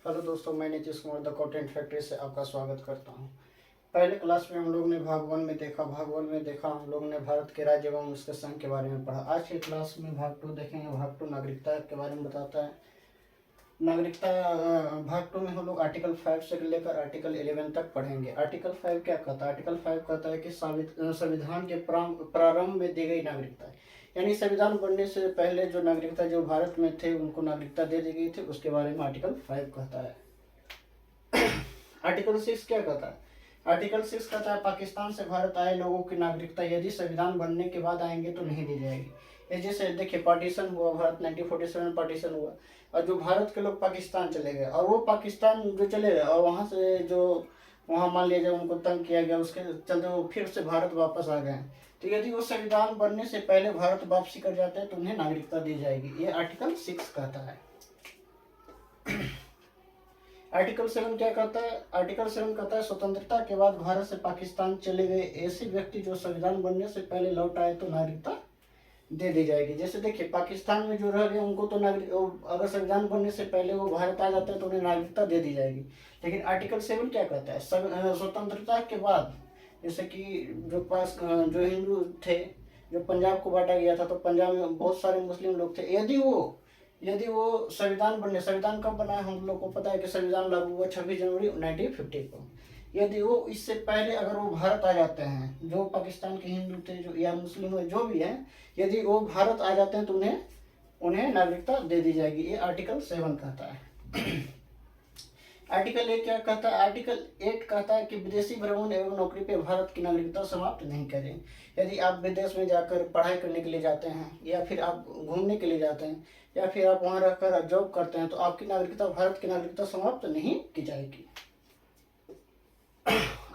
Hello दोस्तों, मैं Nitish Kumar the content factory से आपका स्वागत करता हूं। पहले क्लास में हम लोग ने भाग वन में देखा हम लोग ने भारत के राज्य एवं उसके संघ के बारे में पढ़ा। आज की क्लास में भाग टू देखेंगे। भाग टू नागरिकता के बारे में बताता है। नागरिकता भाग टू में हम लोग आर्टिकल 5 से लेकर आर्टिकल 11 तक पढ़ेंगे। आर्टिकल 5 क्या कहता है? आर्टिकल 5 कहता है कि संविधान के प्रारंभ में दी गई नागरिकता, यानी संविधान बनने से पहले जो नागरिकता जो भारत में थे उनको नागरिकता दे दी गई थी, उसके बारे में आर्टिकल 5 कहता है। आर्टिकल 6 क्या कहता है? आर्टिकल 6 कहता है पाकिस्तान से भारत आए लोगों की नागरिकता यदि संविधान बनने के बाद आएंगे तो नहीं दी जाएगी। ये जैसे देखिए, पार्टीशन हुआ, भारत 1947 में पार्टीशन हुआ और जो भारत के लोग पाकिस्तान चले गए और वो पाकिस्तान जो चले गए और वहाँ से जो वहाँ मान लिया जाए उनको तंग किया गया, उसके चलते वो फिर से भारत वापस आ गए। तो यदि वो संविधान बनने से पहले भारत वापसी कर जाते हैं तो उन्हें नागरिकता दी जाएगी। ये आर्टिकल 6 कहता है। आर्टिकल 7 क्या कहता है? आर्टिकल 7 कहता है स्वतंत्रता के बाद भारत से पाकिस्तान चले गए ऐसे व्यक्ति जो संविधान बनने से पहले लौट आए तो नागरिकता दे दी जाएगी। जैसे देखिए, पाकिस्तान में जो रह गए उनको तो नागरिक, अगर संविधान बनने से पहले वो भारत आ जाते हैं तो उन्हें नागरिकता दे दी जाएगी। लेकिन आर्टिकल 7 क्या कहता है? स्वतंत्रता के बाद, जैसे कि जो हिंदू थे, जो पंजाब को बांटा गया था तो पंजाब में बहुत सारे मुस्लिम लोग थे, यदि वो संविधान कब बना है हम लोग को पता है कि संविधान लागू हुआ 26 जनवरी 1950 को। यदि वो इससे पहले अगर वो भारत आ जाते हैं, जो पाकिस्तान के हिंदू थे जो या मुस्लिम जो भी है, यदि वो भारत आ जाते हैं तो उन्हें नागरिकता दे दी जाएगी। ये आर्टिकल 7 कहता है। आर्टिकल 8 क्या कहता है? आर्टिकल 8 कहता है कि विदेशी भ्रमण एवं नौकरी पे भारत की नागरिकता समाप्त नहीं करें। यदि आप विदेश में जाकर पढ़ाई करने के लिए जाते हैं या फिर आप घूमने के लिए जाते हैं या फिर आप वहां रहकर जॉब करते हैं तो आपकी नागरिकता, भारत की नागरिकता समाप्त नहीं की जाएगी।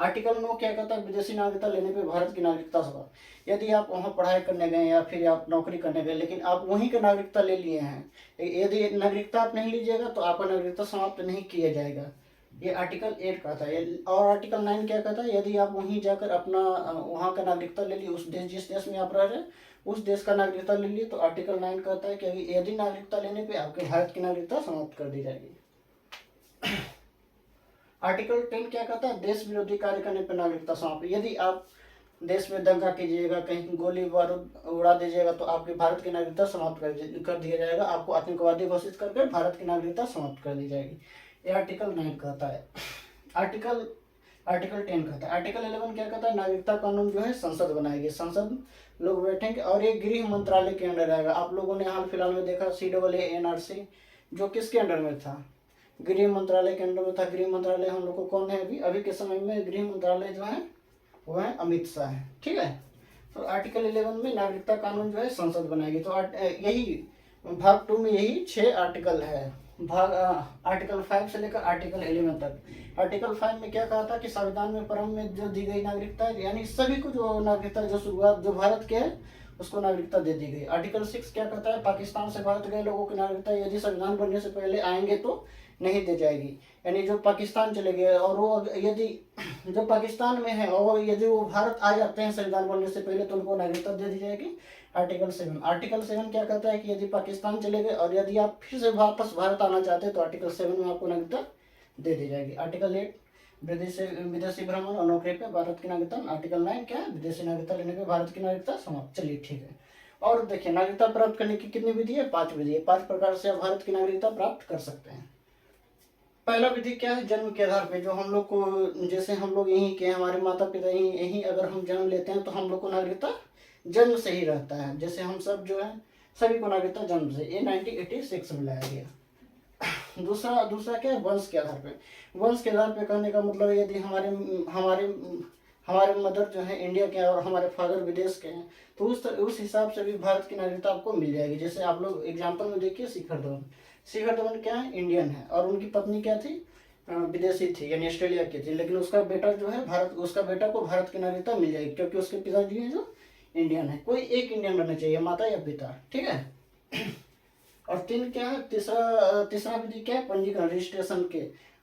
आर्टिकल 9 क्या कहता है? विदेशी नागरिकता लेने पे भारत की नागरिकता समाप्त। यदि आप वहां पढ़ाई करने गए या फिर आप नौकरी करने गए लेकिन आप वहीं का नागरिकता ले लिए हैं, यदि नागरिकता आप नहीं लीजिएगा तो आपका नागरिकता समाप्त नहीं किया जाएगा। ये आर्टिकल 8 कहता है। और आर्टिकल 9 क्या कहता है? यदि आप वहीं जाकर अपना वहाँ का नागरिकता ले लिए, उस देश जिस देश में आप रह रहे हैं उस देश का नागरिकता ले लिए, तो आर्टिकल 9 कहता है कि यदि नागरिकता लेने पे आपके भारत की नागरिकता समाप्त कर दी जाएगी। आर्टिकल 10 क्या कहता है? देश विरोधी कार्य करने पर नागरिकता समाप्त। यदि आप देश में दंगा कीजिएगा, कहीं गोली बारूद उड़ा दीजिएगा तो आपकी भारत की नागरिकता समाप्त कर दिया जाएगा। आपको आतंकवादी घोषित करके भारत की नागरिकता समाप्त कर दी जाएगी। ये आर्टिकल 9 कहता है। आर्टिकल 10 कहता है। आर्टिकल 11 क्या कहता है? नागरिकता कानून जो है संसद बनाएगी, संसद लोग बैठेंगे और ये गृह मंत्रालय के अंडर आएगा। आप लोगों ने हाल फिलहाल में देखा CAA-NRC जो किसके अंडर में था? गृह मंत्रालय के अंडर में था। गृह मंत्रालय हम लोग को कौन है? अभी के समय में गृह मंत्रालय जो है वो है अमित शाह है। ठीक है। तो आर्टिकल 11 में नागरिकता कानून जो है संसद बनाएगी। तो यही भाग 2 में यही 6 आर्टिकल है। आर्टिकल 5 से लेकर आर्टिकल 11 तक। आर्टिकल 5 में क्या कहा था कि संविधान में प्रारंभ में जो दी गई नागरिकता है, यानी सभी को जो नागरिकता जो शुरुआत जो भारत के है उसको नागरिकता दे दी गई। आर्टिकल 6 क्या कहता है? पाकिस्तान से भारत गए लोगों की नागरिकता यदि संविधान बनने से पहले आएंगे तो नहीं दी जाएगी। यानी जो पाकिस्तान चले गए और वो यदि जो पाकिस्तान में है और यदि वो भारत आ जाते हैं संविधान बनने से पहले तो उनको नागरिकता दे दी जाएगी। आर्टिकल 7 क्या कहता है कि यदि पाकिस्तान चले गए और यदि आप फिर से वापस भारत आना चाहते हैं तो आर्टिकल 7 में आपको नागरिकता दे दी जाएगी। आर्टिकल 8 विदेशी भ्रमण और नौकरी पे भारत की नागरिकता। आर्टिकल 9 क्या है? विदेशी नागरिकता लेने पे भारत की नागरिकता समाप्त। चलिए ठीक है। और देखिए, नागरिकता प्राप्त करने की कितनी विधि है? 5 विधि है। 5 प्रकार से आप भारत की नागरिकता प्राप्त कर सकते हैं। पहला विधि क्या है? जन्म के आधार पे। जो हम लोग को, जैसे हम लोग यहीं के, हमारे माता पिता यहीं अगर हम जन्म लेते हैं तो हम लोग को नागरिकता जन्म से ही रहता है। जैसे हम सब जो है सभी को नागरिकता जन्म से। ये 1986 में लाया गया। दूसरा क्या है? वंश के आधार पे। वंश के आधार पे कहने का मतलब यदि हमारे मदर जो है इंडिया के और हमारे फादर विदेश के हैं तो उस हिसाब से भी भारत की नागरिकता आपको मिल जाएगी। जैसे आप लोग एग्जाम्पल में देखिए, शिखर धवन क्या है? इंडियन है और उनकी पत्नी क्या थी? विदेशी थी, यानी ऑस्ट्रेलिया की थी। लेकिन उसका बेटा जो है उसका बेटा को भारत की नागरिकता मिल जाएगी क्योंकि उसके पिताजी हैं जो इंडियन है। कोई एक इंडियन रहना चाहिए, माता या पिता। ठीक है। और 3 क्या है? तीसरा विधि क्या है? पंजीकरण,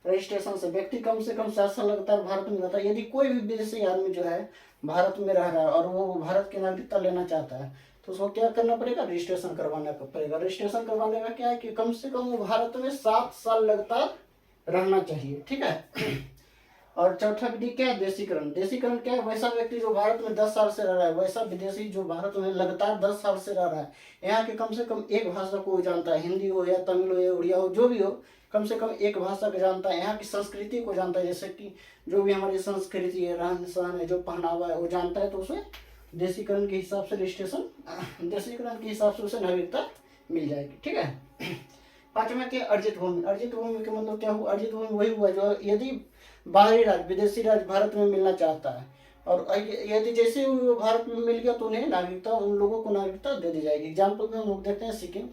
रजिस्ट्रेशन से व्यक्ति कम से कम 7 साल लगातार भारत में रहता है। यदि कोई भी विदेशी आदमी जो है भारत में रह रहा है और वो भारत की नागरिकता लेना चाहता है तो उसको क्या करना पड़ेगा? रजिस्ट्रेशन करवाना पड़ेगा। रजिस्ट्रेशन करवाने का क्या है कि कम से कम वो भारत में 7 साल लगातार रहना चाहिए, ठीक है। और चौथा विधि क्या है, देशीकरण। देशीकरण क्या है, वैसा व्यक्ति जो भारत में 10 साल से रह रहा है, वैसा विदेशी जो भारत में लगातार 10 साल से रह रहा है, यहाँ के कम से कम एक भाषा को जानता है, हिंदी हो या तमिल हो या उड़िया हो, जो भी हो, कम से कम एक भाषा को जानता है, यहाँ की संस्कृति को जानता है, जैसे कि जो भी हमारी संस्कृति है, रहन सहन है, जो पहनावा है, वो जानता है, तो उसे देशीकरण के हिसाब से रजिस्ट्रेशन, देशीकरण के हिसाब से उसे नागरिकता मिल जाएगी, ठीक है। पांचवा क्या, अर्जित भूमि। अर्जित भूमि का मतलब क्या हुआ, अर्जित भूमि वही हुआ जो यदि बाहरी राज्य, विदेशी राज्य भारत में मिलना चाहता है, और यदि जैसे वो भारत में मिल गया तो उन्हें नागरिकता, उन लोगों को नागरिकता दे दी जाएगी। एग्जाम्पल में हम लोग देखते हैं सिक्किम।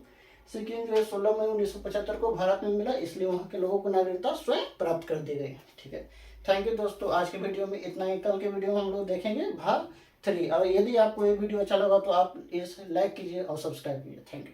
सिक्किम जो है 16 मई 1975 को भारत में मिला, इसलिए वहाँ के लोगों को नागरिकता स्वयं प्राप्त कर दी गई, ठीक है। थैंक यू दोस्तों, आज के वीडियो में इतना ही। कल के वीडियो में हम लोग देखेंगे भाग 3। और यदि आपको ये वीडियो अच्छा लगा तो आप इसे लाइक कीजिए और सब्सक्राइब कीजिए। Thank you.